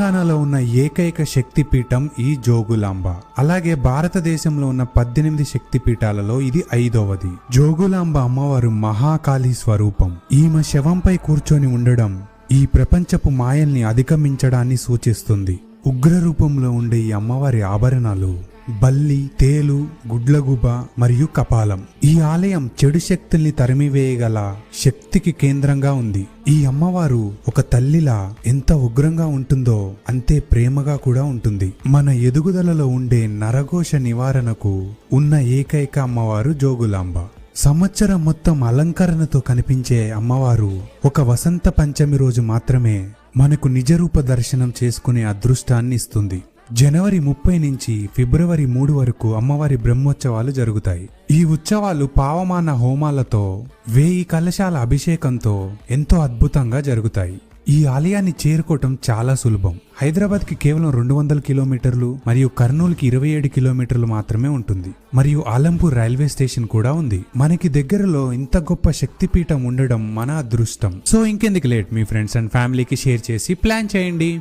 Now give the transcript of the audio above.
తెలంగాణలో ఉన్న ఏకైక శక్తిపీఠం ఈ జోగులాంబ. అలాగే భారతదేశంలో ఉన్న 18 శక్తిపీఠాలలో ఇది 5వది. జోగులాంబ అమ్మవారు మహాకాళి స్వరూపం. ఈమె శవంపై కూర్చొని ఉండడం ఈ ప్రపంచపు మాయల్ని అధిగమించడాన్ని సూచిస్తుంది. ఉగ్ర రూపంలో ఉండే ఈ అమ్మవారి ఆభరణాలు బల్లి, తేలు, గుడ్లగూబ మరియు కపాలం. ఈ ఆలయం చెడు శక్తుల్ని తరిమివేయగల శక్తికి కేంద్రంగా ఉంది. ఈ అమ్మవారు ఒక తల్లిలా ఎంత ఉగ్రంగా ఉంటుందో అంతే ప్రేమగా కూడా ఉంటుంది. మన ఎదుగుదలలో ఉండే నరఘోష నివారణకు ఉన్న ఏకైక అమ్మవారు జోగులాంబ. సంవత్సరం మొత్తం అలంకరణతో కనిపించే అమ్మవారు ఒక వసంత పంచమి రోజు మాత్రమే మనకు నిజరూప దర్శనం చేసుకునే అదృష్టాన్ని ఇస్తుంది. జనవరి 30 నుంచి ఫిబ్రవరి 3 వరకు అమ్మవారి బ్రహ్మోత్సవాలు జరుగుతాయి. ఈ ఉత్సవాలు పావమాన హోమాలతో 1000 కలశాల అభిషేకంతో ఎంతో అద్భుతంగా జరుగుతాయి. ఈ ఆలయాన్ని చేరుకోవటం చాలా సులభం. హైదరాబాద్ కి కేవలం 200 కిలోమీటర్లు మరియు కర్నూలుకి 27 కిలోమీటర్లు మాత్రమే ఉంటుంది. మరియు ఆలంపూర్ రైల్వే స్టేషన్ కూడా ఉంది. మనకి దగ్గరలో ఇంత గొప్ప శక్తిపీఠం ఉండడం మన అదృష్టం. సో ఇంకెందుకు లేట్, మీ ఫ్రెండ్స్ అండ్ ఫ్యామిలీకి షేర్ చేసి ప్లాన్ చేయండి.